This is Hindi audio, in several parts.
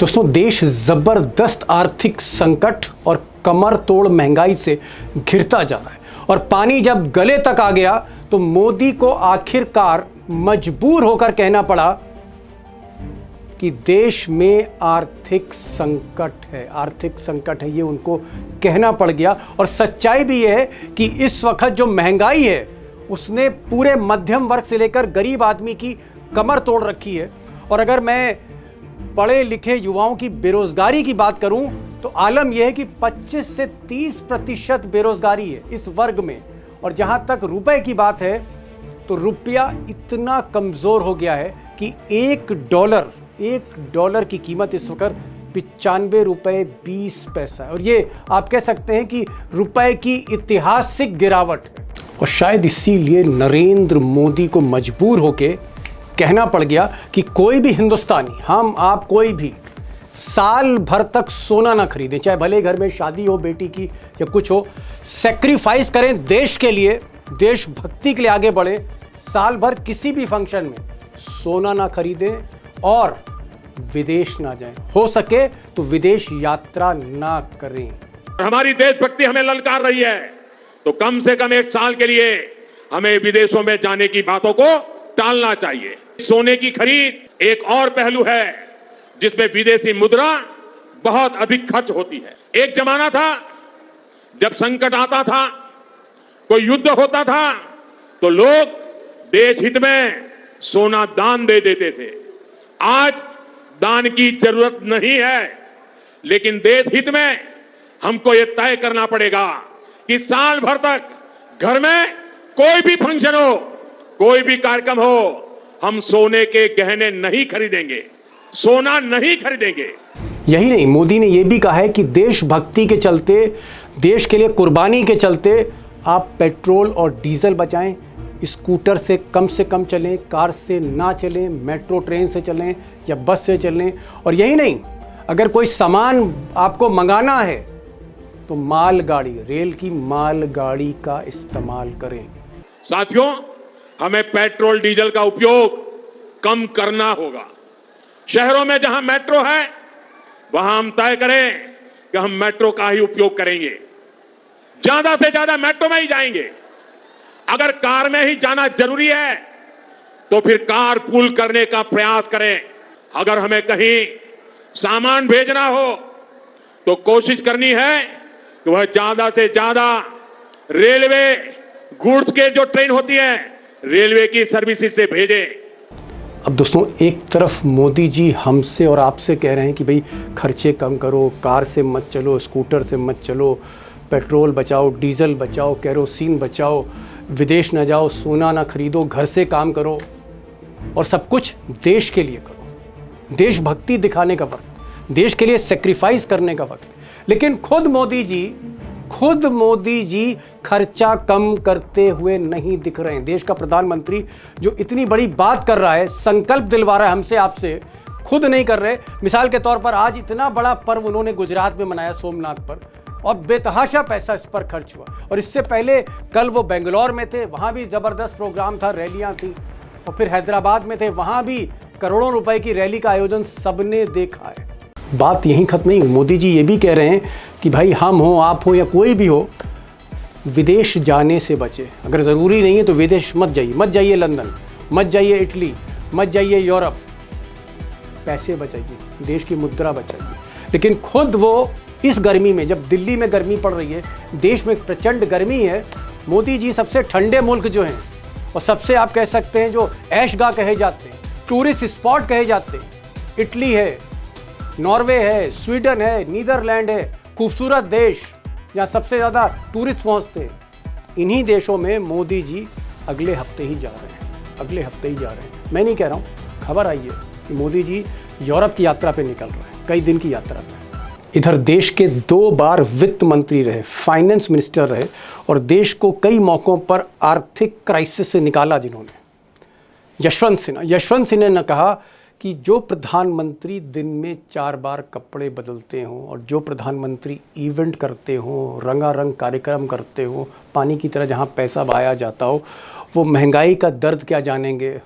दोस्तों, देश जबरदस्त आर्थिक संकट और कमर तोड़ महंगाई से घिरता जा रहा है और पानी जब गले तक आ गया तो मोदी को आखिरकार मजबूर होकर कहना पड़ा कि देश में आर्थिक संकट है। ये उनको कहना पड़ गया और सच्चाई भी यह है कि इस वक्त जो महंगाई है उसने पूरे मध्यम वर्ग से लेकर गरीब आदमी की कमर तोड़ रखी है। और अगर मैं पढ़े लिखे युवाओं की बेरोजगारी की बात करूं तो आलम यह है कि 25 से 30% बेरोजगारी है इस वर्ग में। और जहां तक रुपए की बात है तो रुपया इतना कमजोर हो गया है कि एक डॉलर की कीमत इस वक्त 95 रुपए 20 पैसा है। और ये आप कह सकते हैं कि रुपए की ऐतिहासिक गिरावट है। और शायद इसीलिए नरेंद्र मोदी को मजबूर होके कहना पड़ गया कि कोई भी हिंदुस्तानी, हम आप कोई भी, साल भर तक सोना ना खरीदें, चाहे भले घर में शादी हो बेटी की या कुछ हो, सेक्रीफाइस करें देश के लिए, देशभक्ति के लिए आगे बढ़े, साल भर किसी भी फंक्शन में सोना ना खरीदें और विदेश ना जाएं, हो सके तो विदेश यात्रा ना करें। हमारी देशभक्ति हमें ललकार रही है तो कम से कम एक साल के लिए हमें विदेशों में जाने की बातों को टालना चाहिए। सोने की खरीद एक और पहलू है जिसमें विदेशी मुद्रा बहुत अधिक खर्च होती है। एक जमाना था जब संकट आता था, कोई युद्ध होता था तो लोग देश हित में सोना दान दे देते थे। आज दान की जरूरत नहीं है, लेकिन देश हित में हमको यह तय करना पड़ेगा कि साल भर तक घर में कोई भी फंक्शन हो, कोई भी कार्यक्रम हो, हम सोने के गहने नहीं खरीदेंगे, सोना नहीं खरीदेंगे। यही नहीं, मोदी ने यह भी कहा है कि देशभक्ति के चलते, देश के लिए कुर्बानी के चलते आप पेट्रोल और डीजल बचाएं, स्कूटर से कम चलें, कार से ना चलें, मेट्रो ट्रेन से चलें या बस से चलें। और यही नहीं, अगर कोई सामान आपको मंगाना है तो मालगाड़ी, रेल की मालगाड़ी का इस्तेमाल करें। साथियों, हमें पेट्रोल डीजल का उपयोग कम करना होगा। शहरों में जहां मेट्रो है वहां हम तय करें कि हम मेट्रो का ही उपयोग करेंगे, ज्यादा से ज्यादा मेट्रो में ही जाएंगे। अगर कार में ही जाना जरूरी है तो फिर कार पूल करने का प्रयास करें। अगर हमें कहीं सामान भेजना हो तो कोशिश करनी है कि वह ज्यादा से ज्यादा रेलवे गुड्स के जो ट्रेन होती है रेलवे की सर्विसेज से भेजें। अब दोस्तों, एक तरफ मोदी जी हमसे और आपसे कह रहे हैं कि भाई खर्चे कम करो, कार से मत चलो, स्कूटर से मत चलो, पेट्रोल बचाओ, डीजल बचाओ, केरोसिन बचाओ, विदेश ना जाओ, सोना ना खरीदो, घर से काम करो और सब कुछ देश के लिए करो। देशभक्ति दिखाने का वक्त, देश के लिए सेक्रीफाइस करने का वक्त। लेकिन खुद मोदी जी खर्चा कम करते हुए नहीं दिख रहे हैं। देश का प्रधानमंत्री जो इतनी बड़ी बात कर रहा है, संकल्प दिलवा रहा है हमसे आपसे, खुद नहीं कर रहे। मिसाल के तौर पर आज इतना बड़ा पर्व उन्होंने गुजरात में मनाया, सोमनाथ पर, और बेतहाशा पैसा इस पर खर्च हुआ। और इससे पहले कल वो बेंगलोर में थे, वहां भी जबरदस्त प्रोग्राम था, रैलियां थी। और फिर हैदराबाद में थे, वहां भी करोड़ों रुपए की रैली का आयोजन सबने देखा है। बात यहीं खत्म नहीं, मोदी जी ये भी कह रहे हैं कि भाई हम हो, आप हो या कोई भी हो, विदेश जाने से बचे। अगर ज़रूरी नहीं है तो विदेश मत जाइए लंदन, मत जाइए इटली, मत जाइए यूरोप। पैसे बचाइए, देश की मुद्रा बचाइए। लेकिन खुद वो इस गर्मी में, जब दिल्ली में गर्मी पड़ रही है, देश में प्रचंड गर्मी है, मोदी जी सबसे ठंडे मुल्क जो हैं और सबसे आप कह सकते हैं जो ऐशगाह कहे जाते हैं, टूरिस्ट स्पॉट कहे जाते हैं, इटली है, नॉर्वे है, स्वीडन है, नीदरलैंड है, खूबसूरत देश जहाँ सबसे ज़्यादा टूरिस्ट पहुँचते हैं, इन्हीं देशों में मोदी जी अगले हफ्ते ही जा रहे हैं। मैं नहीं कह रहा हूँ, खबर आई है कि मोदी जी यूरोप की यात्रा पे निकल रहे हैं, कई दिन की यात्रा पे। इधर देश के 2 बार वित्त मंत्री रहे, फाइनेंस मिनिस्टर रहे और देश को कई मौक़ों पर आर्थिक क्राइसिस से निकाला जिन्होंने, यशवंत सिन्हा ने कहा कि जो प्रधानमंत्री दिन में 4 बार कपड़े बदलते हों और जो प्रधानमंत्री इवेंट करते हों, रंगारंग कार्यक्रम करते हों, पानी की तरह जहां पैसा बहाया जाता हो, वो महंगाई का दर्द क्या जानेंगे,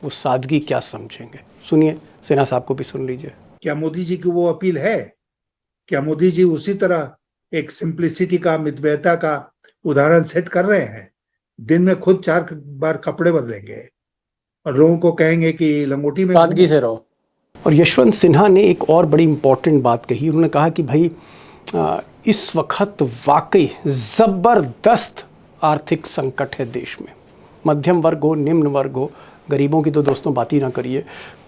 वो सादगी क्या समझेंगे। सुनिए, सिन्हा साहब को भी सुन लीजिए। क्या मोदी जी की वो अपील है? क्या मोदी जी उसी तरह एक सिंप्लिसिटी का, मितव्ययिता का उदाहरण सेट कर रहे हैं? दिन में खुद 4 बार कपड़े बदलेंगे और लोगों को कहेंगे कि लंगोटी में सादगी घूमो। से रहो। और यशवंत सिन्हा ने एक और बड़ी इंपॉर्टेंट बात कही। उन्होंने कहा कि भाई इस वक्त वाकई ज़बरदस्त आर्थिक संकट है देश में। मध्यम वर्ग हो, निम्न वर्ग हो, गरीबों की तो दोस्तों बात ही ना करिए।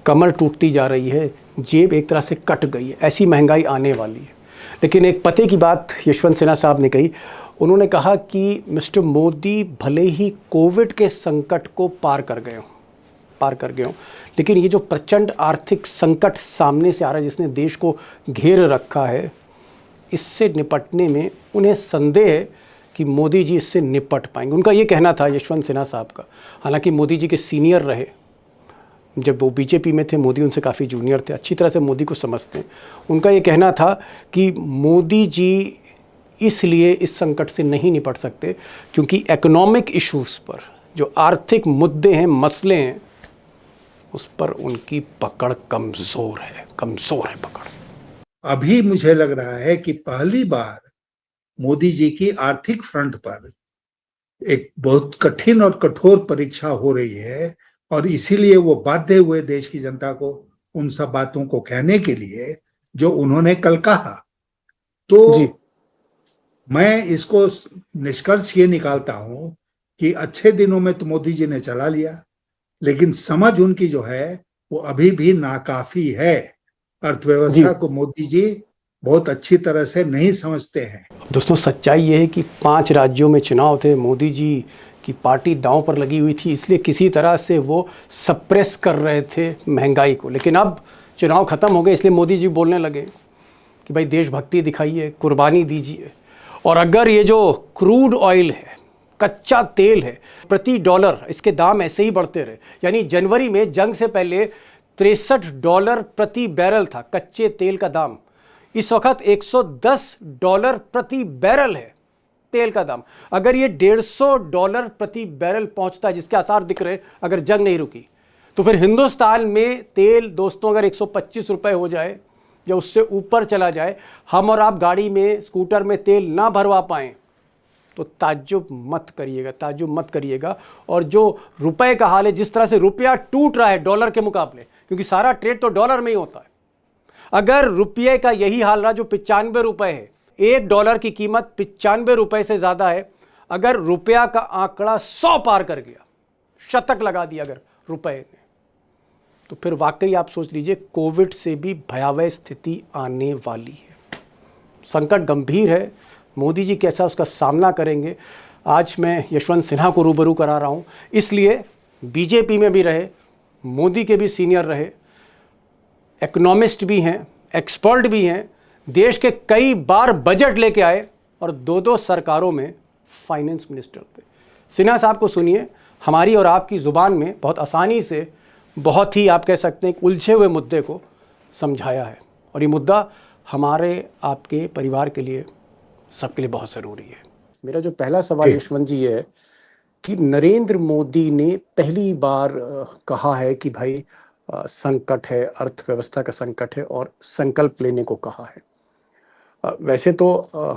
कमर टूटती जा रही है, जेब एक तरह से कट गई है, ऐसी महंगाई आने वाली है। लेकिन एक पते की बात यशवंत सिन्हा साहब ने कही। उन्होंने कहा कि मिस्टर मोदी भले ही कोविड के संकट को पार कर गए हों, लेकिन ये जो प्रचंड आर्थिक संकट सामने से आ रहा है, जिसने देश को घेर रखा है, इससे निपटने में उन्हें संदेह है कि मोदी जी इससे निपट पाएंगे। उनका ये कहना था, यशवंत सिन्हा साहब का। हालांकि मोदी जी के सीनियर रहे, जब वो बीजेपी में थे, मोदी उनसे काफ़ी जूनियर थे, अच्छी तरह से मोदी को समझते हैं। उनका ये कहना था कि मोदी जी इसलिए इस संकट से नहीं निपट सकते क्योंकि इकोनॉमिक इश्यूज़ पर, जो आर्थिक मुद्दे हैं, मसले हैं, उस पर उनकी पकड़ कमज़ोर है पकड़। अभी मुझे लग रहा है कि पहली बार मोदी जी की आर्थिक फ्रंट पर एक बहुत कठिन और कठोर परीक्षा हो रही है और इसीलिए वो बाध्य हुए देश की जनता को उन सब बातों को कहने के लिए जो उन्होंने कल कहा। तो जी। मैं इसको निष्कर्ष ये निकालता हूं कि अच्छे दिनों में तो मोदी जी ने चला लिया, लेकिन समझ उनकी जो है वो अभी भी नाकाफी है। अर्थव्यवस्था को मोदी जी बहुत अच्छी तरह से नहीं समझते हैं। दोस्तों, सच्चाई ये है कि 5 राज्यों में चुनाव थे, मोदी जी की पार्टी दांव पर लगी हुई थी, इसलिए किसी तरह से वो सप्रेस कर रहे थे महंगाई को। लेकिन अब चुनाव ख़त्म हो गए, इसलिए मोदी जी बोलने लगे कि भाई देशभक्ति दिखाइए, कुर्बानी दीजिए। और अगर ये जो क्रूड ऑयल है, कच्चा तेल है, प्रति डॉलर इसके दाम ऐसे ही बढ़ते रहे, यानी जनवरी में जंग से पहले $63 प्रति बैरल था कच्चे तेल का दाम, इस वक्त $110 प्रति बैरल है तेल का दाम। अगर ये $150 प्रति बैरल पहुंचता है, जिसके आसार दिख रहे अगर जंग नहीं रुकी, तो फिर हिंदुस्तान में तेल दोस्तों अगर 125 रुपए हो जाए या उससे ऊपर चला जाए, हम और आप गाड़ी में, स्कूटर में तेल ना भरवा पाएं, तो ताज्जुब मत करिएगा। और जो रुपए का हाल है, जिस तरह से रुपया टूट रहा है डॉलर के मुकाबले, क्योंकि सारा ट्रेड तो डॉलर में ही होता है, अगर रुपये का यही हाल रहा जो 95 रुपए है, $1 की कीमत 95 रुपए से ज़्यादा है, अगर रुपया का आंकड़ा 100 पार कर गया, शतक लगा दिया अगर रुपए ने, तो फिर वाकई आप सोच लीजिए कोविड से भी भयावह स्थिति आने वाली है। संकट गंभीर है। मोदी जी कैसा उसका सामना करेंगे, आज मैं यशवंत सिन्हा को रूबरू करा रहा हूँ। इसलिए बीजेपी में भी रहे, मोदी के भी सीनियर रहे, इकोनॉमिस्ट भी हैं, एक्सपर्ट भी हैं, देश के कई बार बजट लेके आए और 2-2 सरकारों में फाइनेंस मिनिस्टर थे। सिन्हा साहब को सुनिए, हमारी और आपकी ज़ुबान में बहुत आसानी से, बहुत ही आप कह सकते हैं उलझे हुए मुद्दे को समझाया है। और ये मुद्दा हमारे आपके परिवार के लिए, सबके लिए बहुत ज़रूरी है। मेरा जो पहला सवाल यशवंत जी ये है कि नरेंद्र मोदी ने पहली बार कहा है कि भाई संकट है, अर्थव्यवस्था का संकट है, और संकल्प लेने को कहा है। वैसे तो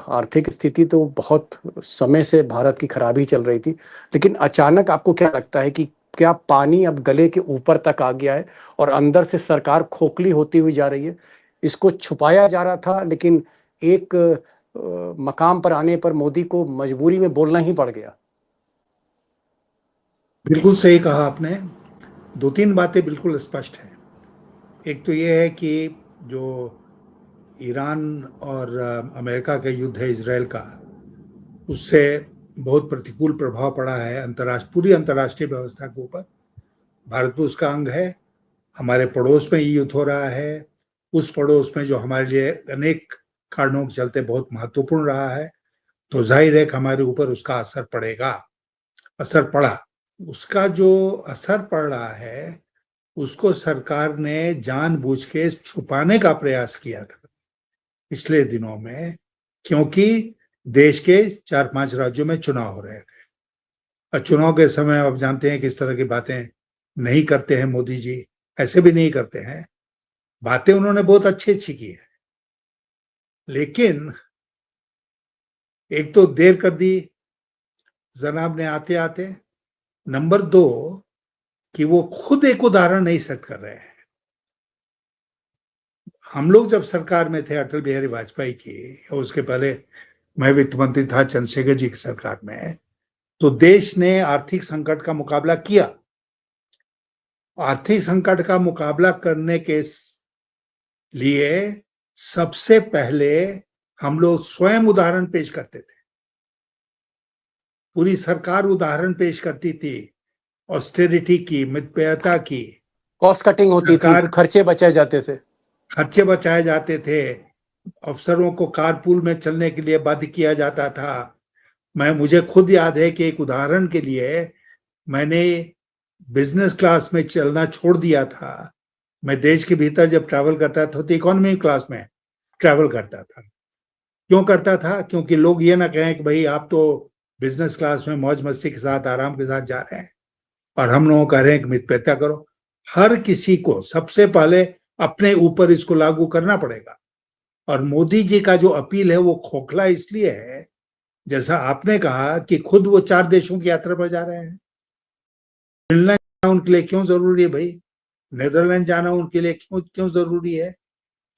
आर्थिक स्थिति तो बहुत समय से भारत की खराबी चल रही थी, लेकिन अचानक आपको क्या लगता है कि क्या पानी अब गले के ऊपर तक आ गया है और अंदर से सरकार खोखली होती हुई जा रही है? इसको छुपाया जा रहा था, लेकिन एक मकाम पर आने पर मोदी को मजबूरी में बोलना ही पड़ गया। बिल्कुल सही कहा आपने। 2-3 बातें बिल्कुल स्पष्ट हैं। एक तो ये है कि जो ईरान और अमेरिका का युद्ध है इजराइल का, उससे बहुत प्रतिकूल प्रभाव पड़ा है पूरी अंतर्राष्ट्रीय व्यवस्था के ऊपर। भारत भी उसका अंग है। हमारे पड़ोस में ये युद्ध हो रहा है, उस पड़ोस में जो हमारे लिए अनेक कारणों के चलते बहुत महत्वपूर्ण रहा है, तो जाहिर है कि हमारे ऊपर उसका असर पड़ा। उसका जो असर पड़ रहा है उसको सरकार ने जानबूझ के छुपाने का प्रयास किया था पिछले दिनों में, क्योंकि देश के 4-5 राज्यों में चुनाव हो रहे थे। और चुनाव के समय आप जानते हैं किस तरह की बातें नहीं करते हैं मोदी जी, ऐसे भी नहीं करते हैं। बातें उन्होंने बहुत अच्छी अच्छी की है, लेकिन एक तो देर कर दी जनाब ने आते आते, नंबर 2 कि वो खुद एक उदाहरण नहीं सेट कर रहे हैं। हम लोग जब सरकार में थे अटल बिहारी वाजपेयी की, और उसके पहले मैं वित्त मंत्री था चंद्रशेखर जी की सरकार में, तो देश ने आर्थिक संकट का मुकाबला किया। आर्थिक संकट का मुकाबला करने के लिए सबसे पहले हम लोग स्वयं उदाहरण पेश करते थे। पूरी सरकार उदाहरण पेश करती थी, ऑस्टेरिटी की, मितव्ययता की, कॉस्ट कटिंग होती थी, सरकार खर्चे बचाए जाते थे। खर्चे बचाए जाते थे, अफसरों को कारपूल में चलने के लिए बाध्य किया जाता था। मुझे खुद याद है कि एक उदाहरण के लिए मैंने बिजनेस क्लास में चलना छोड़ दिया था। मैं देश के भीतर जब ट्रैवल करता था तो इकोनॉमी क्लास में ट्रैवल करता था। क्यों करता था? क्योंकि लोग ये ना कहें कि भाई आप तो बिजनेस क्लास में मौज मस्ती के साथ, आराम के साथ जा रहे हैं और हम लोगों कह रहे हैं कि मितव्ययता करो। हर किसी को सबसे पहले अपने ऊपर इसको लागू करना पड़ेगा। और मोदी जी का जो अपील है वो खोखला इसलिए है, जैसा आपने कहा कि खुद वो 4 देशों की यात्रा पर जा रहे हैं। फिनलैंड जाना उनके लिए क्यों जरूरी है भाई? नेदरलैंड जाना उनके लिए क्यों क्यों जरूरी है?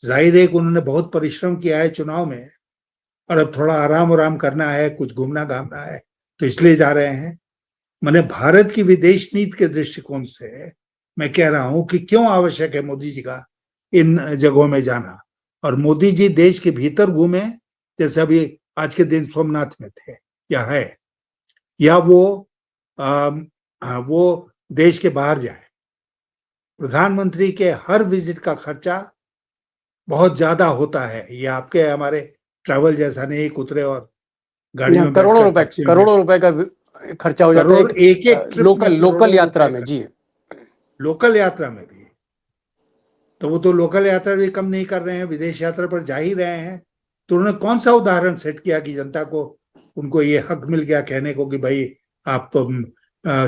जाहिर है कि उन्होंने बहुत परिश्रम किया है चुनाव में, और अब थोड़ा आराम करना है, कुछ घूमना घामना है, तो इसलिए जा रहे हैं। मैंने भारत की विदेश नीति के दृष्टिकोण से मैं कह रहा हूं कि क्यों आवश्यक है मोदी जी का इन जगहों में जाना। और मोदी जी देश के भीतर घूमे, जैसे अभी आज के दिन सोमनाथ में थे या है, या वो देश के बाहर जाए। प्रधानमंत्री के हर विजिट का खर्चा बहुत ज्यादा होता है। ये आपके हमारे ट्रैवल जैसा नहीं, उतरे और गाड़ी में करोड़ों रुपए का खर्चा हो जाता है एक ट्रिप में, लोकल यात्रा में। जी, लोकल यात्रा में भी। तो वो तो लोकल यात्रा भी कम नहीं कर रहे हैं, विदेश यात्रा पर जा ही रहे हैं। तो उन्होंने कौन सा उदाहरण सेट किया कि जनता को, उनको ये हक मिल गया कहने को कि भाई आप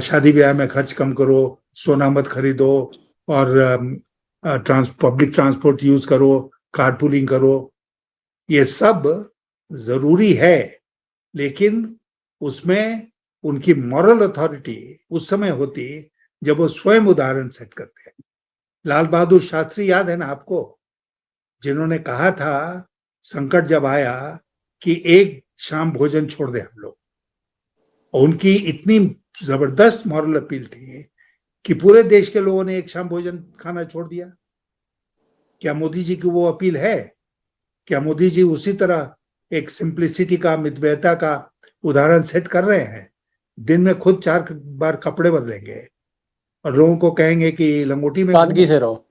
शादी ब्याह में खर्च कम करो, सोना मत खरीदो, और पब्लिक ट्रांसपोर्ट यूज करो, कारपूलिंग करो। ये सब जरूरी है, लेकिन उसमें उनकी मॉरल अथॉरिटी उस समय होती जब वो स्वयं उदाहरण सेट करते हैं। लाल बहादुर शास्त्री याद है ना आपको, जिन्होंने कहा था संकट जब आया कि एक शाम भोजन छोड़ दें हम लोग। और उनकी इतनी जबरदस्त मॉरल अपील थी कि पूरे देश के लोगों ने एक शाम भोजन खाना छोड़ दिया। क्या मोदी जी की वो अपील है? क्या मोदी जी उसी तरह एक सिंप्लिसिटी का, मितव्ययता का उदाहरण सेट कर रहे हैं? दिन में खुद 4 बार कपड़े बदलेंगे और लोगों को कहेंगे कि लंगोटी में सादगी से रहो।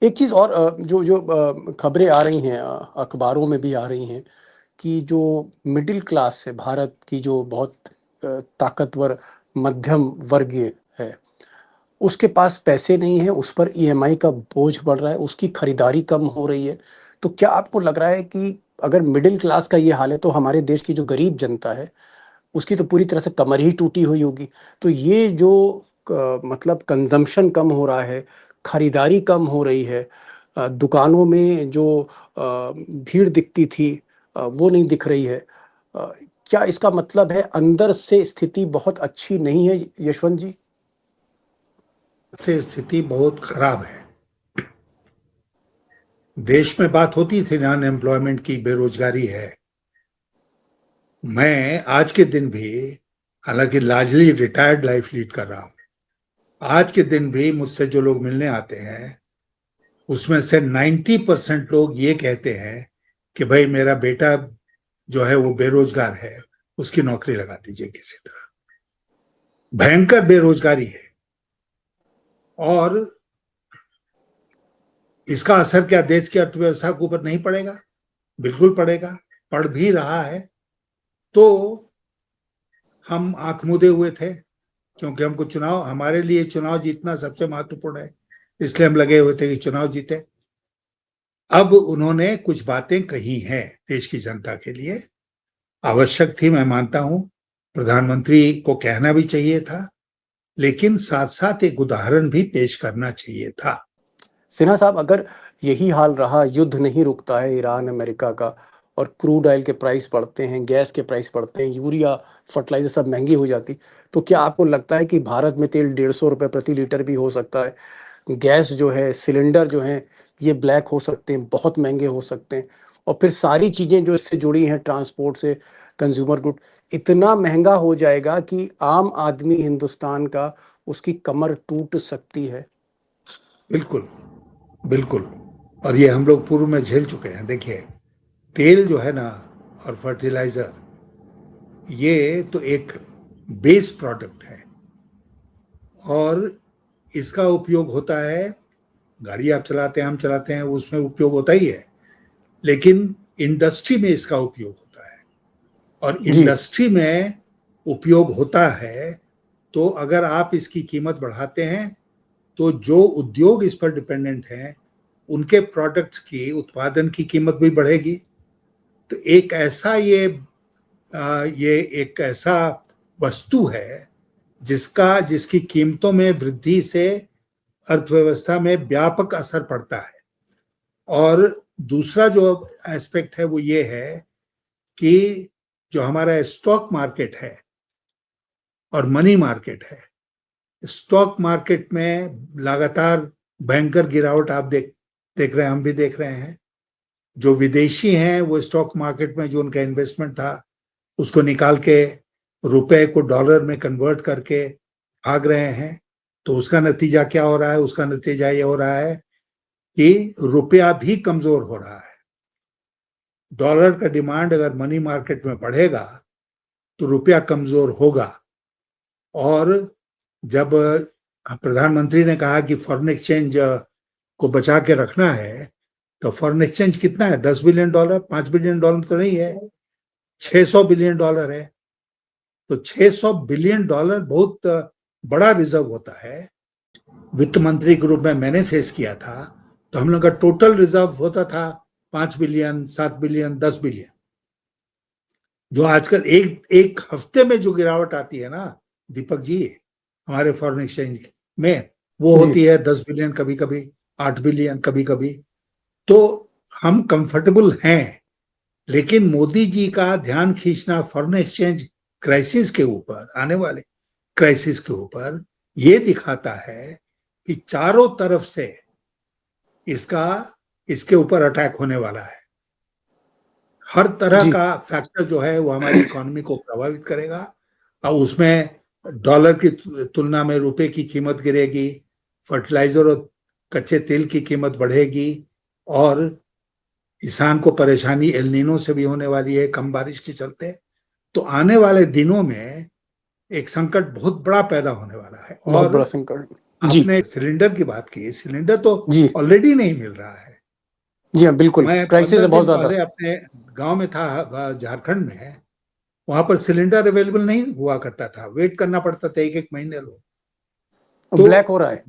एक चीज और जो जो खबरें आ रही हैं, अखबारों में भी आ रही हैं कि जो मिडिल क्लास है भारत की, जो बहुत ताकतवर मध्यम वर्गीय है, उसके पास पैसे नहीं है, उस पर ईएमआई का बोझ बढ़ रहा है, उसकी खरीदारी कम हो रही है। तो क्या आपको लग रहा है कि अगर मिडिल क्लास का ये हाल है तो हमारे देश की जो गरीब जनता है उसकी तो पूरी तरह से कमर ही टूटी हुई होगी? तो ये जो मतलब कंजम्पशन कम हो रहा है, खरीदारी कम हो रही है, दुकानों में जो भीड़ दिखती थी वो नहीं दिख रही है, क्या इसका मतलब है अंदर से स्थिति बहुत अच्छी नहीं है यशवंत जी? से स्थिति बहुत खराब है। देश में बात होती थी ना अनएम्प्लॉयमेंट की, बेरोजगारी है। मैं आज के दिन भी, हालांकि लार्जली रिटायर्ड लाइफ लीड कर रहा हूं, आज के दिन भी मुझसे जो लोग मिलने आते हैं उसमें से 90% लोग ये कहते हैं कि भाई मेरा बेटा जो है वो बेरोजगार है, उसकी नौकरी लगा दीजिए किसी तरह। भयंकर बेरोजगारी है। और इसका असर क्या देश की अर्थव्यवस्था के ऊपर नहीं पड़ेगा? बिल्कुल पड़ेगा, पड़ भी रहा है। तो हम आंख मूंदे हुए थे, क्योंकि हमको चुनाव, हमारे लिए चुनाव जीतना सबसे महत्वपूर्ण है, इसलिए हम लगे हुए थे कि चुनाव जीते। अब उन्होंने कुछ बातें कही हैं देश की जनता के लिए, आवश्यक थी, मैं मानता हूं, प्रधानमंत्री को कहना भी चाहिए था, लेकिन साथ साथ एक उदाहरण भी पेश करना चाहिए था। सिन्हा साहब, अगर यही हाल रहा, युद्ध नहीं रुकता है ईरान अमेरिका का, और क्रूड ऑयल के प्राइस बढ़ते हैं, गैस के प्राइस बढ़ते हैं, यूरिया, फर्टिलाइजर सब महंगी हो जाती, तो क्या आपको लगता है कि भारत में तेल 150 रुपये प्रति लीटर भी हो सकता है? गैस जो है, सिलेंडर जो है, ये ब्लैक हो सकते हैं, बहुत महंगे हो सकते हैं, और फिर सारी चीज़ें जो इससे जुड़ी हैं, ट्रांसपोर्ट से कंज्यूमर गुड, इतना महंगा हो जाएगा कि आम आदमी हिंदुस्तान का, उसकी कमर टूट सकती है। बिल्कुल, बिल्कुल। और ये हम लोग पूर्व में झेल चुके हैं। देखिए, तेल जो है ना और फर्टिलाइजर, ये तो एक बेस प्रोडक्ट है और इसका उपयोग होता है, गाड़ी आप चलाते हैं, हम चलाते हैं, उसमें उपयोग होता ही है, लेकिन इंडस्ट्री में इसका उपयोग होता है। और जी। इंडस्ट्री में उपयोग होता है तो अगर आप इसकी कीमत बढ़ाते हैं तो जो उद्योग इस पर डिपेंडेंट हैं उनके प्रोडक्ट्स की उत्पादन की कीमत भी बढ़ेगी। तो एक ऐसा ये एक ऐसा वस्तु है जिसकी कीमतों में वृद्धि से अर्थव्यवस्था में व्यापक असर पड़ता है। और दूसरा जो एस्पेक्ट है वो ये है कि जो हमारा स्टॉक मार्केट है और मनी मार्केट है, स्टॉक मार्केट में लगातार भयंकर गिरावट आप देख रहे हैं, हम भी देख रहे हैं। जो विदेशी हैं वो स्टॉक मार्केट में जो उनका इन्वेस्टमेंट था उसको निकाल के रुपए को डॉलर में कन्वर्ट करके भाग रहे हैं। तो उसका नतीजा क्या हो रहा है? उसका नतीजा ये हो रहा है कि रुपया भी कमजोर हो रहा है। डॉलर का डिमांड अगर मनी मार्केट में बढ़ेगा तो रुपया कमजोर होगा। और जब प्रधानमंत्री ने कहा कि फॉरेन एक्सचेंज को बचा के रखना है, तो फॉरेन एक्सचेंज कितना है? $10 बिलियन, $5 बिलियन तो नहीं है, $600 बिलियन है। तो $600 बिलियन बहुत बड़ा रिजर्व होता है। वित्त मंत्री के रूप में मैंने फेस किया था तो हम लोग का टोटल रिजर्व होता था 5 बिलियन, 7 बिलियन, 10 बिलियन। जो आजकल एक हफ्ते में जो गिरावट आती है ना दीपक जी हमारे फॉरेन एक्सचेंज में, वो होती है 10 बिलियन, कभी कभी 8 बिलियन, कभी कभी। तो हम कंफर्टेबल हैं, लेकिन मोदी जी का ध्यान खींचना फॉरेन एक्सचेंज क्राइसिस के ऊपर, आने वाले क्राइसिस के ऊपर, ये दिखाता है कि चारों तरफ से इसके ऊपर अटैक होने वाला है। हर तरह जी। का फैक्टर जो है वो हमारी इकोनॉमी को प्रभावित करेगा और उसमें डॉलर की तुलना में रुपए की कीमत गिरेगी, फर्टिलाइजर और कच्चे तेल की कीमत बढ़ेगी और किसान को परेशानी एल नीनो से भी होने वाली है, कम बारिश के चलते। तो आने वाले दिनों में एक संकट बहुत बड़ा पैदा होने वाला है। बहुत और बड़ा संकट। जी। आपने सिलेंडर की बात की, सिलेंडर तो जी। ऑलरेडी नहीं मिल रहा है। जी हाँ, बिल्कुल, मैं क्राइसिस है 15 बहुत दिन ज्यादा। पहले अपने गांव में था, झारखंड में। वहां पर सिलेंडर अवेलेबल नहीं हुआ करता था, वेट करना पड़ता था एक एक महीने लोग। तो ब्लैक हो रहा है।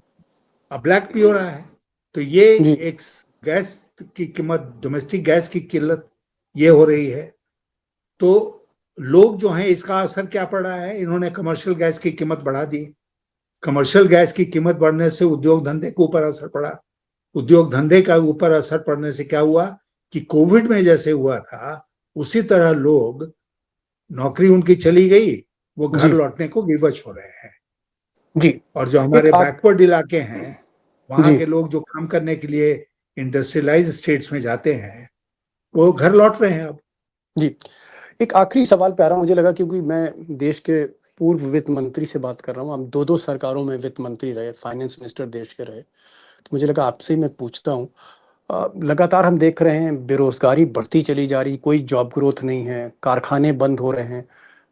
अब ब्लैक भी हो रहा है। तो ये जी। एक गैस की कीमत, डोमेस्टिक गैस की किल्लत ये हो रही है। तो लोग जो हैं, इसका असर क्या पड़ रहा है? इन्होंने कमर्शियल गैस की कीमत बढ़ा दी। कमर्शियल गैस की कीमत बढ़ने से उद्योग धंधे के ऊपर असर पड़ा। उद्योग धंधे का ऊपर असर पड़ने से क्या हुआ कि कोविड में जैसे हुआ था उसी तरह लोग, नौकरी उनकी चली गई, वो घर जी। लौटने को विवश हो रहे हैं। जी। और जो एक हमारे आप। बैकवर्ड इलाके हैं वहां जी। के लोग जो काम करने के लिए इंडस्ट्रियलाइज स्टेट्स में जाते हैं वो घर लौट रहे हैं अब। जी। एक आखिरी सवाल पे आ रहा हूँ, मुझे लगा क्योंकि मैं देश के पूर्व वित्त मंत्री से बात कर रहा हूँ, हम दो दो सरकारों में वित्त मंत्री रहे, फाइनेंस मिनिस्टर देश के रहे, तो मुझे लगा आपसे ही मैं पूछता हूँ। लगातार हम देख रहे हैं बेरोजगारी बढ़ती चली जा रही, कोई जॉब ग्रोथ नहीं है, कारखाने बंद हो रहे हैं,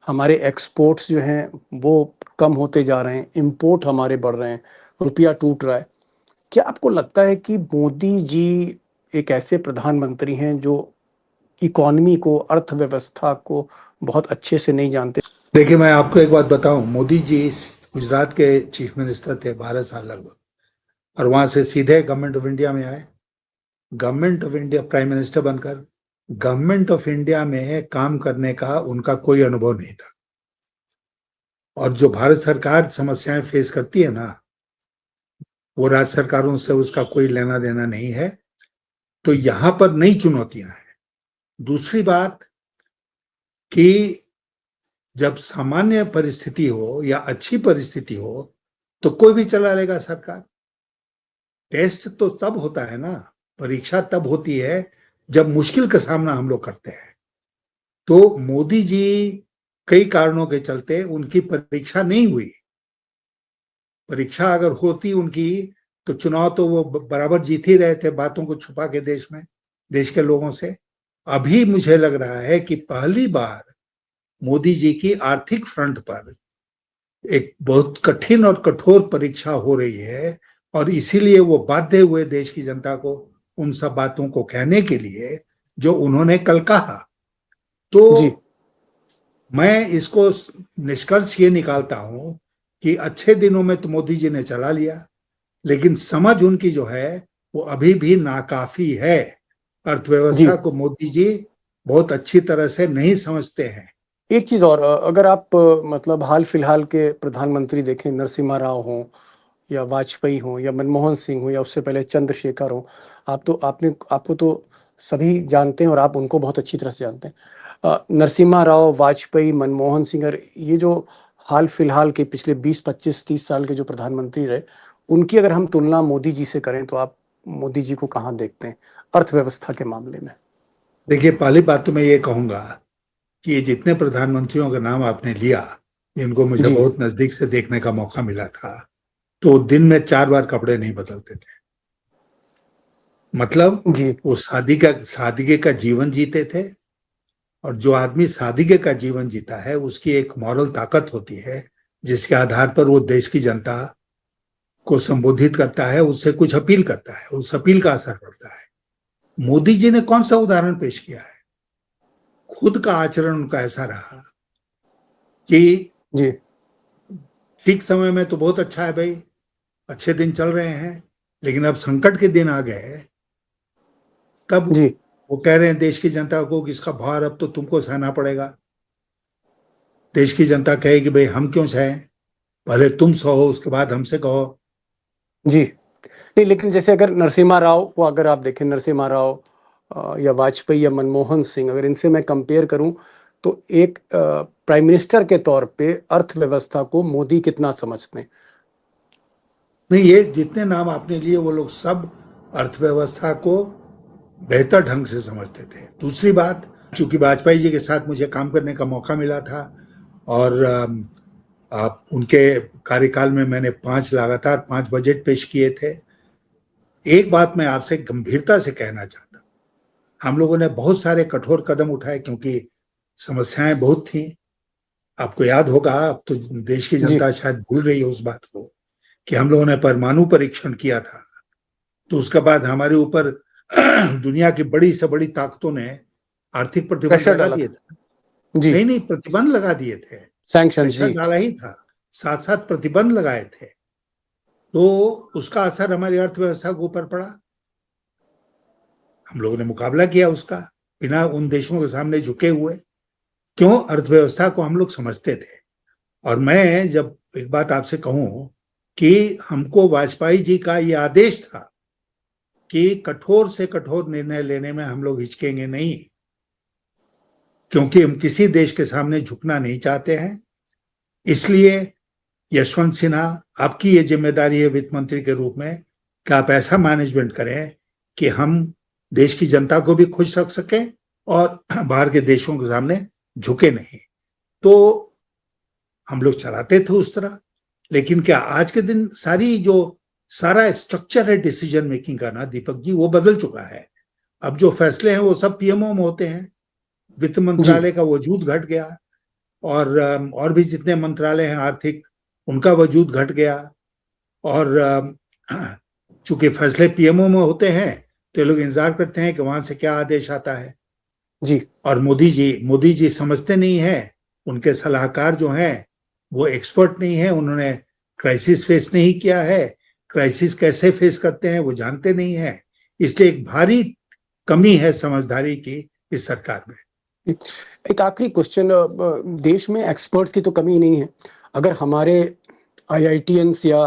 हमारे एक्सपोर्ट्स जो हैं वो कम होते जा रहे हैं, इंपोर्ट हमारे बढ़ रहे हैं, रुपया टूट रहा है। क्या आपको लगता है कि मोदी जी एक ऐसे प्रधानमंत्री हैं जो इकोनॉमी को, अर्थव्यवस्था को बहुत अच्छे से नहीं जानते? देखिए, मैं आपको एक बात बताऊं, मोदी जी गुजरात के चीफ मिनिस्टर थे 12 साल लगभग, और वहां से सीधे गवर्नमेंट ऑफ इंडिया में आए। Government of India prime minister बनकर गवर्नमेंट ऑफ इंडिया में काम करने का उनका कोई अनुभव नहीं था। और जो भारत सरकार समस्याएं फेस करती है ना, वो राज्य सरकारों से उसका कोई लेना देना नहीं है। तो यहां पर नई चुनौतियां हैं। दूसरी बात कि जब सामान्य परिस्थिति हो या अच्छी परिस्थिति हो तो कोई भी चला लेगा सरकार। टेस्ट तो तब होता है ना, परीक्षा तब होती है जब मुश्किल का सामना हम लोग करते हैं। तो मोदी जी कई कारणों के चलते उनकी परीक्षा नहीं हुई। परीक्षा अगर होती उनकी तो चुनाव तो वो बराबर जीत ही रहे थे, बातों को छुपा के देश में, देश के लोगों से। अभी मुझे लग रहा है कि पहली बार मोदी जी की आर्थिक फ्रंट पर एक बहुत कठिन और कठोर परीक्षा हो रही है, और इसीलिए वो बाध्य हुए देश की जनता को उन सब बातों को कहने के लिए जो उन्होंने कल कहा। तो जी मैं इसको निष्कर्ष ये निकालता हूं कि अच्छे दिनों में तो मोदी जी ने चला लिया, लेकिन समझ उनकी जो है वो अभी भी नाकाफी है। जी। अर्थव्यवस्था को मोदी जी बहुत अच्छी तरह से नहीं समझते हैं। एक चीज और, अगर आप मतलब हाल फिलहाल के प्रधानमंत्री देखें, नरसिम्हा राव हों या वाजपेयी हों या मनमोहन सिंह हो या उससे पहले चंद्रशेखर हो, आपको तो सभी जानते हैं और आप उनको बहुत अच्छी तरह से जानते हैं। नरसिम्हा राव, वाजपेयी, मनमोहन सिंह, और ये जो हाल फिलहाल के पिछले 20, 25, 30 साल के जो प्रधानमंत्री रहे, उनकी अगर हम तुलना मोदी जी से करें तो आप मोदी जी को कहाँ देखते हैं अर्थव्यवस्था के मामले में? देखिए, पहली बात तो मैं ये कहूंगा कि ये जितने प्रधानमंत्रियों का नाम आपने लिया, जिनको मुझे जी बहुत नजदीक से देखने का मौका मिला था, तो दिन में 4 बार कपड़े नहीं बदलते थे। मतलब जी वो सादगी का जीवन जीते थे। और जो आदमी सादगी का जीवन जीता है उसकी एक मॉरल ताकत होती है, जिसके आधार पर वो देश की जनता को संबोधित करता है, उससे कुछ अपील करता है, उस अपील का असर पड़ता है। मोदी जी ने कौन सा उदाहरण पेश किया है? खुद का आचरण उनका ऐसा रहा कि जी ठीक समय में तो बहुत अच्छा है भाई, अच्छे दिन चल रहे हैं, लेकिन अब संकट के दिन आ गए, तब जी वो कह रहे हैं देश की जनता को कि इसका भार अब तो तुमको सहना पड़ेगा। देश की जनता कहेगी भाई हम क्यों सहें, पहले तुम सहो उसके बाद हमसे कहो। जी। नहीं, लेकिन जैसे अगर नरसिम्हा राव को अगर आप देखें, नरसिम्हा राव या वाजपेयी या मनमोहन सिंह, अगर इनसे मैं कंपेयर करूं तो एक प्राइम मिनिस्टर के तौर पे अर्थव्यवस्था को मोदी कितना समझते हैं? नहीं, ये जितने नाम आपने लिए वो लोग सब अर्थव्यवस्था को बेहतर ढंग से समझते थे। दूसरी बात, चूंकि वाजपेयी जी के साथ मुझे काम करने का मौका मिला था और आप उनके कार्यकाल में मैंने 5 बजट पेश किए थे। एक बात मैं आपसे गंभीरता से कहना चाहता हूँ, हम लोगों ने बहुत सारे कठोर कदम उठाए क्योंकि समस्याएं बहुत थी। आपको याद होगा, अब तो देश की जी जनता शायद भूल रही है उस बात को, कि हम लोगों ने परमाणु परीक्षण किया था। तो उसके बाद हमारे ऊपर दुनिया की बड़ी से बड़ी ताकतों ने आर्थिक प्रतिबंध प्रेशर लगा डाला दिए था। थे। जी, नहीं नहीं, प्रतिबंध लगा दिए थे। सैंक्शन प्रेशर जी। डाला ही था, साथ साथ प्रतिबंध लगाए थे। तो उसका असर हमारी अर्थव्यवस्था के ऊपर पड़ा। हम लोगों ने मुकाबला किया उसका, बिना उन देशों के सामने झुके हुए। क्यों? अर्थव्यवस्था को हम लोग समझते थे। और मैं जब एक बात आपसे कहूं कि हमको वाजपेयी जी का ये आदेश था कि कठोर से कठोर निर्णय लेने में हम लोग हिचकेंगे नहीं, क्योंकि हम किसी देश के सामने झुकना नहीं चाहते हैं। इसलिए यशवंत सिन्हा, आपकी ये जिम्मेदारी है वित्त मंत्री के रूप में कि आप ऐसा मैनेजमेंट करें कि हम देश की जनता को भी खुश रख सकें और बाहर के देशों के सामने झुके नहीं। तो हम लोग चलाते थे उस तरह। लेकिन क्या आज के दिन सारा स्ट्रक्चर है डिसीजन मेकिंग का ना दीपक जी, वो बदल चुका है। अब जो फैसले हैं वो सब पीएमओ में होते हैं। वित्त जी मंत्रालय का वजूद घट गया, और भी जितने मंत्रालय हैं आर्थिक, उनका वजूद घट गया। और चूंकि फैसले पीएमओ में होते हैं तो ये लोग इंतजार करते हैं कि वहां से क्या आदेश आता है। जी और मोदी जी समझते नहीं है। उनके सलाहकार जो हैं वो एक्सपर्ट नहीं है, उन्होंने क्राइसिस फेस नहीं किया है। क्राइसिस कैसे फेस करते हैं वो जानते नहीं है। इसलिए एक भारी कमी है समझदारी की इस सरकार में। एक आखिरी क्वेश्चन, देश में एक्सपर्ट्स की तो कमी नहीं है। अगर हमारे आईआईटियंस या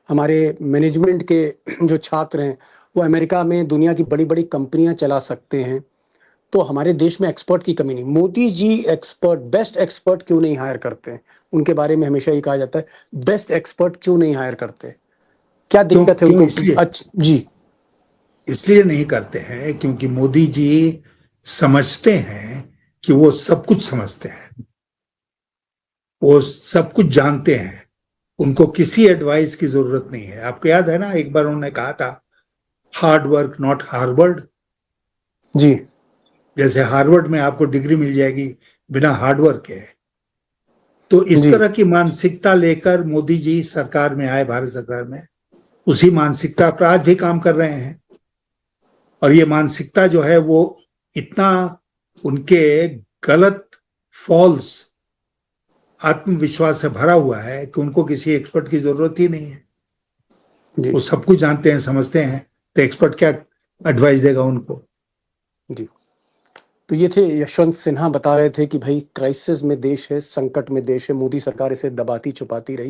हमारे मैनेजमेंट के जो छात्र हैं वो अमेरिका में दुनिया की बड़ी-बड़ी कंपनियां चला सकते हैं, तो हमारे देश में एक्सपर्ट की कमी नहीं। Modi ji expert, best expert क्यों नहीं हायर करते हैं? उनके बारे में हमेशा ये कहा जाता है, बेस्ट एक्सपर्ट क्यों नहीं हायर करते? क्या क्यों दिक्कत है क्यों उनको? इसलिए जी, इसलिए नहीं करते हैं क्योंकि मोदी जी समझते हैं कि वो सब कुछ समझते हैं, वो सब कुछ जानते हैं, उनको किसी एडवाइस की जरूरत नहीं है। आपको याद है ना, एक बार उन्होंने कहा था, हार्ड वर्क नॉट हार्वर्ड। जी, जैसे हार्वर्ड में आपको डिग्री मिल जाएगी बिना हार्ड वर्क के। तो इस जी, तरह की मानसिकता लेकर मोदी जी सरकार में आए, भारत सरकार में। उसी मानसिकता पर आज भी काम कर रहे हैं। और ये मानसिकता जो है वो इतना उनके गलत, फॉल्स आत्मविश्वास से भरा हुआ है कि उनको किसी एक्सपर्ट की जरूरत ही नहीं है। जी, वो सब कुछ जानते हैं, समझते हैं, तो एक्सपर्ट क्या एडवाइस देगा उनको। जी। तो ये थे यशवंत सिन्हा, बता रहे थे कि भाई क्राइसिस में देश है, संकट में देश है, मोदी सरकार इसे दबाती छुपाती रही,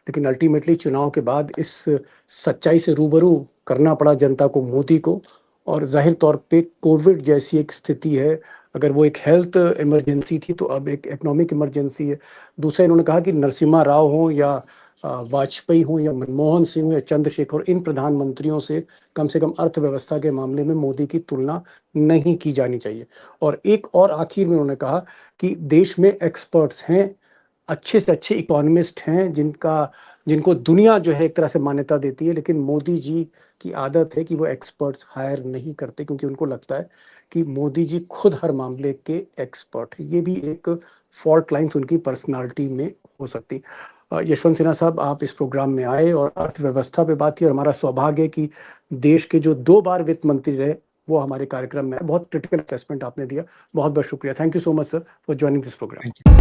लेकिन अल्टीमेटली चुनाव के बाद इस सच्चाई से रूबरू करना पड़ा जनता को, मोदी को। और जाहिर तौर पे कोविड जैसी एक स्थिति है, अगर वो एक हेल्थ इमरजेंसी थी तो अब एक इकोनॉमिक इमरजेंसी है। दूसरा इन्होंने कहा कि नरसिम्हा राव हों या वाजपेयी हों या मनमोहन सिंह हों या चंद्रशेखर, इन प्रधानमंत्रियों से कम अर्थव्यवस्था के मामले में मोदी की तुलना नहीं की जानी चाहिए। और एक और आखिर में उन्होंने कहा कि देश में एक्सपर्ट्स हैं, अच्छे से अच्छे इकोनॉमिस्ट हैं, जिनको दुनिया जो है एक तरह से मान्यता देती है, लेकिन मोदी जी की आदत है कि वो एक्सपर्ट्स हायर नहीं करते, क्योंकि उनको लगता है कि मोदी जी खुद हर मामले के एक्सपर्ट हैं। ये भी एक फॉल्ट लाइन्स उनकी पर्सनैलिटी में हो सकती है। यशवंत सिन्हा साहब, आप इस प्रोग्राम में आए और अर्थव्यवस्था पे बात की, और हमारा सौभाग्य है कि देश के जो 2 बार वित्त मंत्री रहे, वो हमारे कार्यक्रम में आए। बहुत क्रिटिकल असेसमेंट आपने दिया। बहुत-बहुत शुक्रिया। Thank you so much sir for joining this programme.